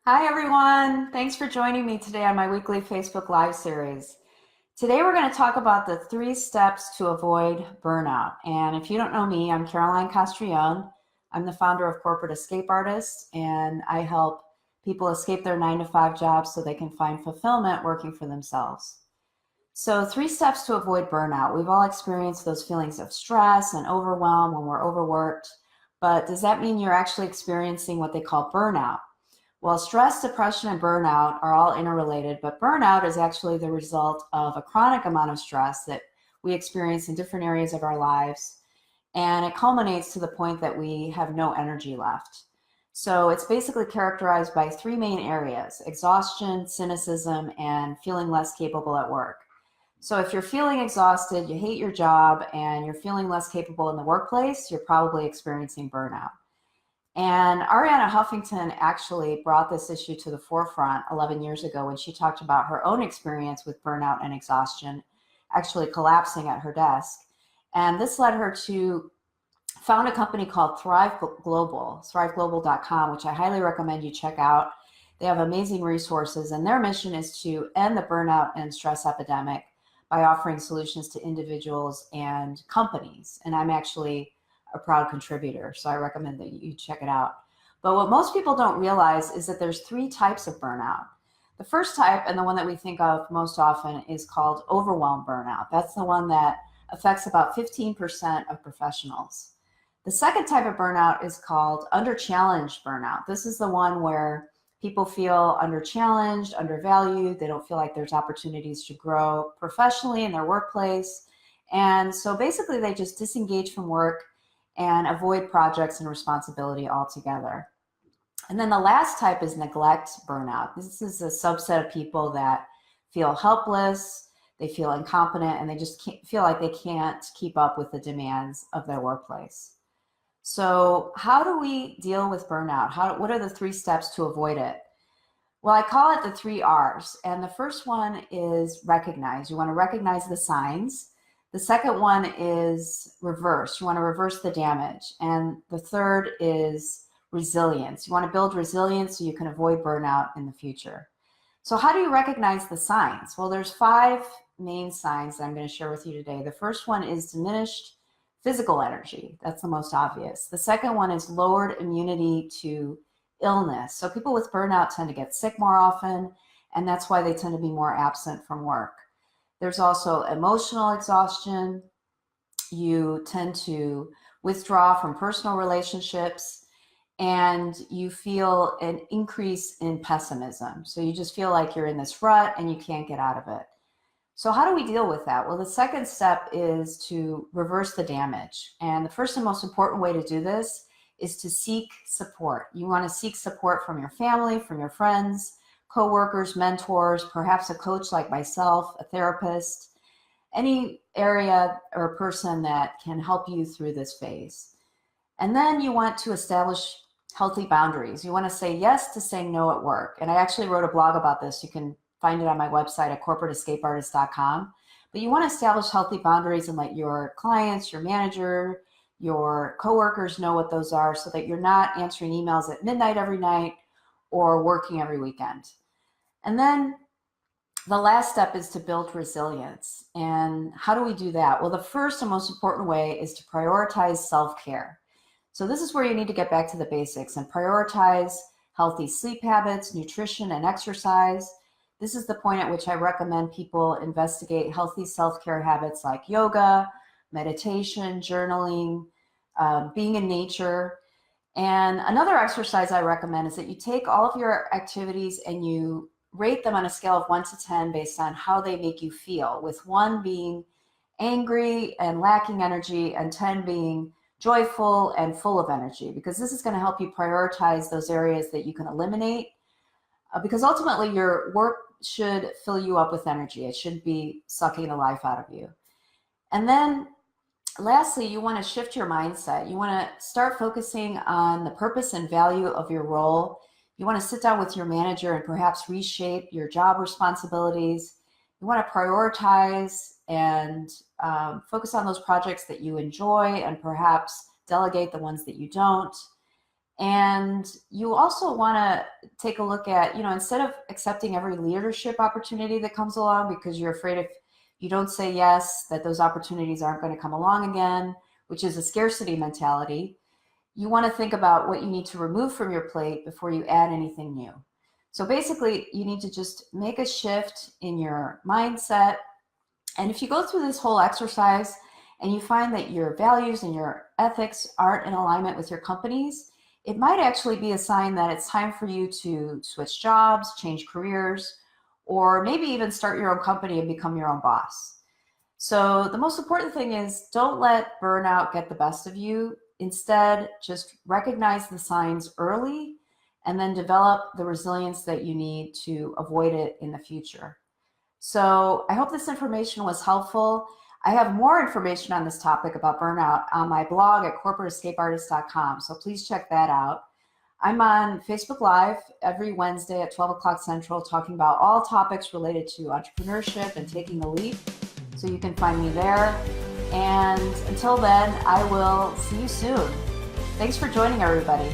Hi, everyone. Thanks for joining me today on my weekly Facebook Live series. Today, we're going to talk about the 3 steps to avoid burnout. And if you don't know me, I'm Caroline Castrillon. I'm the founder of Corporate Escape Artists, and I help people escape their 9 to 5 jobs so they can find fulfillment working for themselves. So, 3 steps to avoid burnout. We've all experienced those feelings of stress and overwhelm when we're overworked. But does that mean you're actually experiencing what they call burnout? Well, stress, depression, and burnout are all interrelated, but burnout is actually the result of a chronic amount of stress that we experience in different areas of our lives. And it culminates to the point that we have no energy left. So it's basically characterized by 3 main areas: exhaustion, cynicism, and feeling less capable at work. So if you're feeling exhausted, you hate your job, and you're feeling less capable in the workplace, you're probably experiencing burnout. And Arianna Huffington actually brought this issue to the forefront 11 years ago when she talked about her own experience with burnout and exhaustion, actually collapsing at her desk. And this led her to found a company called Thrive Global, thriveglobal.com, which I highly recommend you check out. They have amazing resources, and their mission is to end the burnout and stress epidemic by offering solutions to individuals and companies. And I'm actually a proud contributor, so I recommend that you check it out. But what most people don't realize is that there's 3 types of burnout. The first type, and the one that we think of most often, is called overwhelm burnout. That's the one that affects about 15% of professionals. The second type of burnout is called under challenged burnout. This is the one where people feel under challenged, undervalued. They don't feel like there's opportunities to grow professionally in their workplace. And so basically, they just disengage from work and avoid projects and responsibility altogether. And then the last type is neglect burnout. This is a subset of people that feel helpless, they feel incompetent, and they just feel like they can't keep up with the demands of their workplace. So, how do we deal with burnout? What are the 3 steps to avoid it? Well, I call it the 3 R's. And the first one is recognize. You want to recognize the signs. The second one is reverse. You want to reverse the damage. And the third is resilience. You want to build resilience so you can avoid burnout in the future. So how do you recognize the signs? Well, there's 5 main signs that I'm going to share with you today. The first one is diminished physical energy. That's the most obvious. The second one is lowered immunity to illness. So people with burnout tend to get sick more often, and that's why they tend to be more absent from work. There's also emotional exhaustion. You tend to withdraw from personal relationships, and you feel an increase in pessimism. So you just feel like you're in this rut and you can't get out of it. So how do we deal with that? Well, the second step is to reverse the damage. And the first and most important way to do this is to seek support. You want to seek support from your family, from your friends, coworkers, mentors, perhaps a coach like myself, a therapist, any area or person that can help you through this phase. And then you want to establish healthy boundaries. You want to say yes to saying no at work. And I actually wrote a blog about this. You can find it on my website at corporateescapeartist.com. But you want to establish healthy boundaries and let your clients, your manager, your coworkers know what those are so that you're not answering emails at midnight every night or working every weekend. And then the last step is to build resilience. And how do we do that? Well, the first and most important way is to prioritize self-care. So this is where you need to get back to the basics and prioritize healthy sleep habits, nutrition, and exercise. This is the point at which I recommend people investigate healthy self-care habits like yoga, meditation, journaling, being in nature. And another exercise I recommend is that you take all of your activities and you rate them on a scale of 1 to 10 based on how they make you feel, with 1 being angry and lacking energy and 10 being joyful and full of energy, because this is going to help you prioritize those areas that you can eliminate, because ultimately your work should fill you up with energy. It shouldn't be sucking the life out of you. And then lastly, you want to shift your mindset. You want to start focusing on the purpose and value of your role. You want to sit down with your manager and perhaps reshape your job responsibilities. You want to prioritize and focus on those projects that you enjoy and perhaps delegate the ones that you don't. And you also want to take a look at, instead of accepting every leadership opportunity that comes along because you're afraid if you don't say yes, that those opportunities aren't going to come along again, which is a scarcity mentality. You want to think about what you need to remove from your plate before you add anything new. So basically, you need to just make a shift in your mindset. And if you go through this whole exercise and you find that your values and your ethics aren't in alignment with your company's, it might actually be a sign that it's time for you to switch jobs, change careers, or maybe even start your own company and become your own boss. So the most important thing is don't let burnout get the best of you. Instead, just recognize the signs early and then develop the resilience that you need to avoid it in the future. So I hope this information was helpful. I have more information on this topic about burnout on my blog at corporateescapeartist.com, so please check that out. I'm on Facebook Live every Wednesday at 12 o'clock Central talking about all topics related to entrepreneurship and taking the leap, so you can find me there. And until then, I will see you soon. Thanks for joining, everybody.